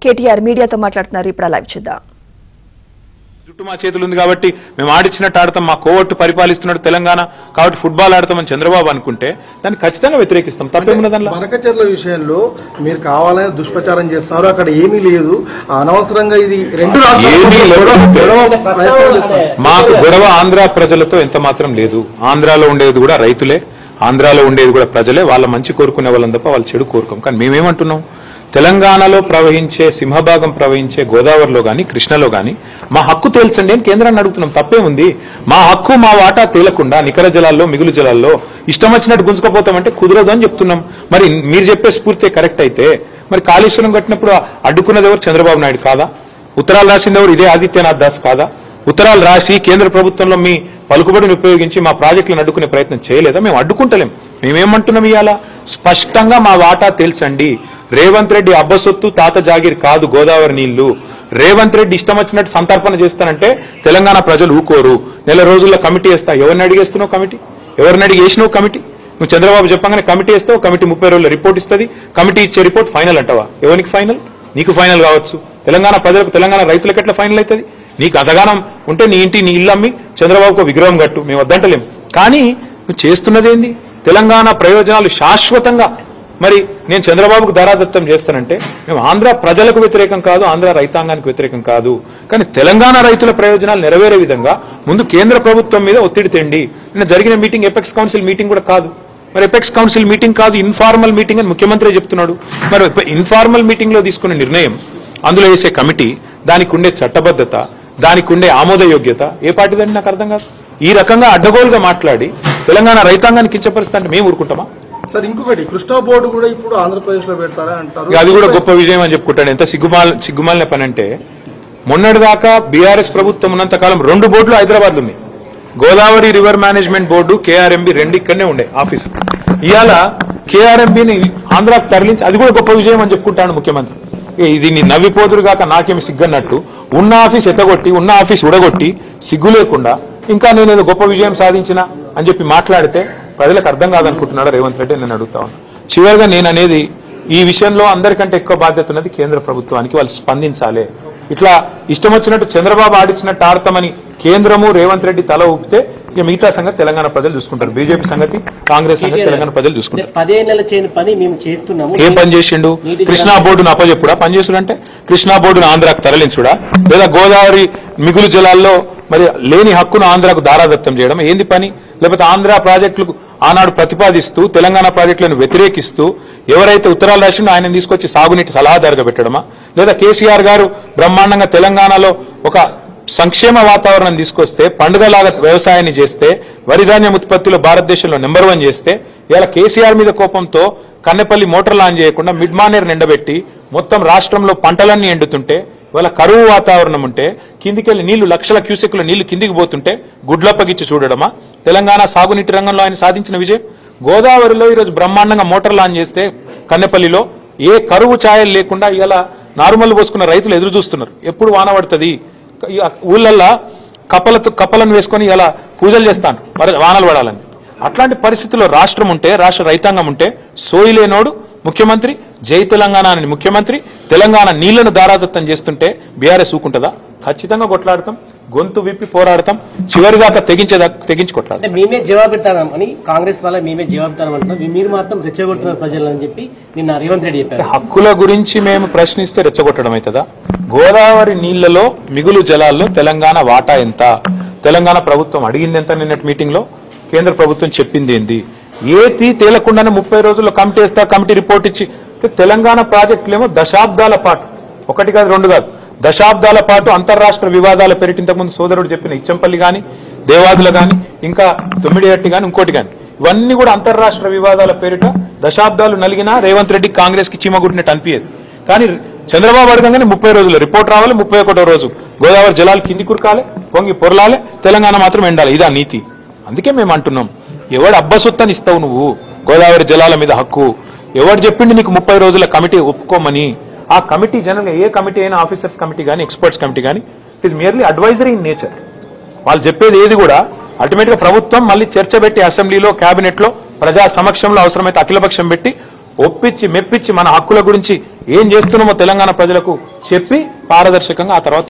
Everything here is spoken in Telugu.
కేటీఆర్ మీడియాతో మాట్లాడుతున్నారు. ఇప్పుడు లైవ్ చూద్దాం. జుట్టు మా చేతులు ఉంది కాబట్టి మేము ఆడిచ్చినట్టు ఆడతాం, మా కోవట్టు పరిపాలిస్తున్నాడు తెలంగాణ కాబట్టి ఫుట్బాల్ ఆడతామని చంద్రబాబు అనుకుంటే దాన్ని ఖచ్చితంగా వ్యతిరేకిస్తాం. తప్పేమున్నదల్లా బనకచెర్ల విషయంలో మీరు కావాలని దుష్ప్రచారం చేస్తున్నారు, అక్కడ ఏమీ లేదు, అనవసరంగా ఇది రెండు మాకు గొడవ ఆంధ్ర ప్రజలతో ఎంత మాత్రం లేదు. ఆంధ్రాలో ఉండేది కూడా రైతులే, ఆంధ్రాలో ఉండేది కూడా ప్రజలే. వాళ్ళ మంచి కోరుకునే వాళ్ళని తప్ప వాళ్ళ చెడు కోరుకోం. కానీ మేమేమంటున్నాం, తెలంగాణలో ప్రవహించే సింహభాగం ప్రవహించే గోదావరిలో గాని కృష్ణలో గాని మా హక్కు తేల్చండి అని కేంద్రాన్ని అడుగుతున్నాం. తప్పేముంది? మా హక్కు మా వాటా తేలకుండా నికర జలాల్లో మిగులు జలాల్లో ఇష్టం వచ్చినట్టు గుంజుకపోతామంటే కుదరదు అని చెప్తున్నాం. మరి మీరు చెప్పే స్ఫూర్తి కరెక్ట్ అయితే మరి కాళేశ్వరం కట్టినప్పుడు అడ్డుకున్నది ఎవరు? చంద్రబాబు నాయుడు కాదా? ఉత్తరాలు రాసింది ఎవరు? ఇదే ఆదిత్యనాథ్ దాస్ కాదా? ఉత్తరాలు రాసి కేంద్ర ప్రభుత్వంలో మీ పలుకుబడిని ఉపయోగించి మా ప్రాజెక్టులను అడ్డుకునే ప్రయత్నం చేయలేదా? మేము అడ్డుకుంటలేం. మేమేమంటున్నాం, ఇవాళ స్పష్టంగా మా వాటా తేల్చండి. రేవంత్ రెడ్డి అబ్బసొత్తు తాత జాగిర్ కాదు గోదావరి నీళ్లు. రేవంత్ రెడ్డి ఇష్టం వచ్చినట్టు సంతర్పణ చేస్తానంటే తెలంగాణ ప్రజలు ఊకోరు. నెల రోజుల్లో కమిటీ వేస్తా. ఎవరిని అడిగేస్తున్నావు కమిటీ? ఎవరిని అడిగేసినావు కమిటీ? నువ్వు చంద్రబాబు చెప్పగానే కమిటీ వేస్తావు, కమిటీ 30 రోజుల్లో రిపోర్ట్ ఇస్తుంది. కమిటీ ఇచ్చే రిపోర్ట్ ఫైనల్ అంటావా? ఎవరికి ఫైనల్? నీకు ఫైనల్ కావచ్చు, తెలంగాణ ప్రజలకు తెలంగాణ రైతులకు ఎట్లా ఫైనల్ అవుతుంది? నీకు అదగానం ఉంటే నీ ఇంటి నీ ఇల్లు అమ్మి చంద్రబాబుకు విగ్రహం కట్టు, మేము వద్దంటలేం. కానీ నువ్వు చేస్తున్నదేంది? తెలంగాణ ప్రయోజనాలు శాశ్వతంగా మరి నేను చంద్రబాబుకు దారాదత్తం చేస్తానంటే మేము ఆంధ్ర ప్రజలకు వ్యతిరేకం కాదు, ఆంధ్ర రైతాంగానికి వ్యతిరేకం కాదు. కానీ తెలంగాణ రైతుల ప్రయోజనాలు నెరవేరే విధంగా ముందు కేంద్ర ప్రభుత్వం మీద ఒత్తిడి తెండి. నిన్న జరిగిన మీటింగ్ ఎపెక్స్ కౌన్సిల్ మీటింగ్ కూడా కాదు. మరి ఎపెక్స్ కౌన్సిల్ మీటింగ్ కాదు, ఇన్ఫార్మల్ మీటింగ్ అని ముఖ్యమంత్రి చెప్తున్నాడు. మరి ఇన్ఫార్మల్ మీటింగ్ లో తీసుకునే నిర్ణయం, అందులో వేసే కమిటీ, దానికి ఉండే చట్టబద్ధత, దానికి ఉండే ఆమోదయోగ్యత ఏ పార్టీదని నాకు అర్థం కాదు. ఈ రకంగా అడ్డగోలుగా మాట్లాడి తెలంగాణ రైతాంగాన్ని కించపరుస్తా అంటే మేము ఊరుకుంటామా? సార్ ఇంకొకటి, కృష్ణా బోర్డు కూడా ఇప్పుడు ఆంధ్రప్రదేశ్ లో పెడతారా అంటారు. అది కూడా గొప్ప విజయం అని చెప్పుకుంటాడు. ఎంత సిగ్గుమాలిన పని అంటే, మొన్నటిదాకా బీఆర్ఎస్ ప్రభుత్వం ఉన్నంతకాలం 2 బోర్డులు హైదరాబాద్ లో ఉన్నాయి. Godavari river management board, KRMB 2 ఇక్కడనే ఉండే ఆఫీసు. ఇవాళ కేఆర్ఎంబిని ఆంధ్రాకు తరలించి అది కూడా గొప్ప విజయం అని చెప్పుకుంటాడు ముఖ్యమంత్రి. ఇది నీ నవ్విపోదురు గాక నాకేమి సిగ్గన్నట్టు ఉన్న ఆఫీస్ ఎత్తగొట్టి, ఉన్న ఆఫీస్ ఉడగొట్టి సిగ్గు లేకుండా ఇంకా నేనేదో గొప్ప విజయం సాధించిన అని చెప్పి మాట్లాడితే ప్రజలకు అర్థం కాదనుకుంటున్నాడు రేవంత్ రెడ్డి. నేను అడుగుతా ఉన్నా. చివరిగా నేను అనేది, ఈ విషయంలో అందరికంటే ఎక్కువ బాధ్యత ఉన్నది కేంద్ర ప్రభుత్వానికి. వాళ్ళు స్పందించాలి. ఇట్లా ఇష్టం వచ్చినట్టు చంద్రబాబు ఆడిచ్చినట్టు ఆడతామని కేంద్రము రేవంత్ రెడ్డి తల ఊపితే ఇక మిగతా సంగతి తెలంగాణ ప్రజలు చూసుకుంటారు. బీజేపీ సంగతి, కాంగ్రెస్ సంగతి తెలంగాణ ప్రజలు చూసుకుంటారు. 10 ఏళ్ల చేయని పని మేము చేస్తున్నాము. ఏం పని చేసిండు? కృష్ణా బోర్డును అప్పచెప్పుడా? పని చేసుడంటే కృష్ణా బోర్డును ఆంధ్రాకు తరలించుడా? లేదా గోదావరి మిగులు జలాల్లో మరి లేని హక్కును ఆంధ్రాకు దారాదత్తం చేయడం ఏంది పని? లేకపోతే ఆంధ్ర ప్రాజెక్టులకు ఆనాడు ప్రతిపాదిస్తూ తెలంగాణ ప్రాజెక్టులను వ్యతిరేకిస్తూ ఎవరైతే ఉత్తరాలు రాసిండో ఆయన తీసుకొచ్చి సాగునీటి సలహాదారుగా పెట్టడమా? లేదా కేసీఆర్ గారు బ్రహ్మాండంగా తెలంగాణలో ఒక సంక్షేమ వాతావరణం తీసుకొస్తే, పండుగలాగా వ్యవసాయాన్ని చేస్తే, వరిధాన్యం ఉత్పత్తిలో భారతదేశంలో నెంబర్ 1 చేస్తే, ఇలా కేసీఆర్ మీద కోపంతో కన్నెపల్లి మోటార్ లాంచ్ చేయకుండా మిడ్ మానేర్ నిండబెట్టి మొత్తం రాష్ట్రంలో పంటలన్నీ ఎండుతుంటే, ఇవాళ కరువు వాతావరణం ఉంటే కిందికెళ్లి నీళ్లు లక్షల క్యూసెక్ల నీళ్లు కిందికి పోతుంటే గుడ్లప్పగిచ్చి చూడడమా తెలంగాణ సాగునీటి రంగంలో ఆయన సాధించిన విజయం? గోదావరిలో ఈరోజు బ్రహ్మాండంగా మోటార్ లాంచ్ చేస్తే కన్నెపల్లిలో ఏ కరువు ఛాయలు లేకుండా ఇలా నార్మల్ పోసుకున్న రైతులు ఎదురు చూస్తున్నారు. ఎప్పుడు వాన పడుతుంది? ఊళ్ళల్లో కప్పలను వేసుకొని ఇలా పూజలు చేస్తాను వానలు పడాలని. అట్లాంటి పరిస్థితుల్లో రాష్ట్రం ఉంటే, రాష్ట్ర రైతాంగం ఉంటే, సోయిలేనోడు ముఖ్యమంత్రి, జై తెలంగాణ అని ముఖ్యమంత్రి తెలంగాణ నీళ్లను దారాదత్తం చేస్తుంటే బీఆర్ఎస్ ఊకుంటుందా? ఖచ్చితంగా కొట్లాడతాం, గొంతు విప్పి పోరాడతాం, చివరిదాకా తెగించి కొట్లాడతాం. మేమే జవాబిస్తామని కాంగ్రెస్ వాళ్ళ మేమే జవాబిస్తామంటున్నాం, మీరు మాత్రం రెచ్చగొడుతున్నారు ప్రజలని చెప్పి నిన్న రేవంత్ రెడ్డి చెప్పారు. హక్కుల గురించి మేము ప్రశ్నిస్తే రెచ్చగొట్టడం అవుతుందా? గోదావరి నీళ్లలో మిగులు జలాల్లో తెలంగాణ వాటా ఎంత? తెలంగాణ ప్రభుత్వం అడిగింది ఎంత? నిన్నటి మీటింగ్ లో కేంద్ర ప్రభుత్వం చెప్పింది ఏంది? ఏది తేలకుండానే 30 రోజుల్లో కమిటీ వేస్తా, కమిటీ రిపోర్ట్ ఇచ్చి తెలంగాణ ప్రాజెక్టులేమో దశాబ్దాల పాటు, 1 కాదు 2 కాదు, దశాబ్దాల పాటు అంతర్రాష్ట్ర వివాదాల పేరిట ఇంతకుముందు సోదరుడు చెప్పిన ఇచ్చంపల్లి గాని, దేవాదుల గాని, ఇంకా తొమ్మిడిహట్టి గాని, ఇంకోటి గాని, ఇవన్నీ కూడా అంతర్రాష్ట్ర వివాదాల పేరిట దశాబ్దాలు నలిగినా రేవంత్ రెడ్డి కాంగ్రెస్ కి చీమగుట్టినట్టు అనిపించేది. కానీ చంద్రబాబు అడగంగానే 30 రోజుల్లో రిపోర్ట్ రావాలి, 31వ రోజు గోదావరి జలాలు కింది కురకాలి, పొంగి పొరలాలి, తెలంగాణ మాత్రం ఎండాలి. ఇదా నీతి. అందుకే మేము అంటున్నాం, ఎవడు అబ్బసొత్తని ఇస్తావు నువ్వు గోదావరి జలాల మీద హక్కు? ఎవరు చెప్పిండి నీకు 30 రోజుల కమిటీ ఒప్పుకోమని? ఆ కమిటీ జనరల్ ఏ కమిటీ అయినా, ఆఫీసర్స్ కమిటీ కానీ, ఎక్స్పర్ట్స్ కమిటీ కానీ, it is merely advisory in nature. వాళ్ళు చెప్పేది ఏది కూడా అల్టిమేట్ గా ప్రభుత్వం మళ్ళీ చర్చ పెట్టి అసెంబ్లీలో, కేబినెట్ లో, ప్రజా సమక్షంలో అవసరమైతే అఖిలపక్షం పెట్టి ఒప్పించి మెప్పించి మన హక్కుల గురించి ఏం చేస్తున్నామో తెలంగాణ ప్రజలకు చెప్పి పారదర్శకంగా ఆ తర్వాత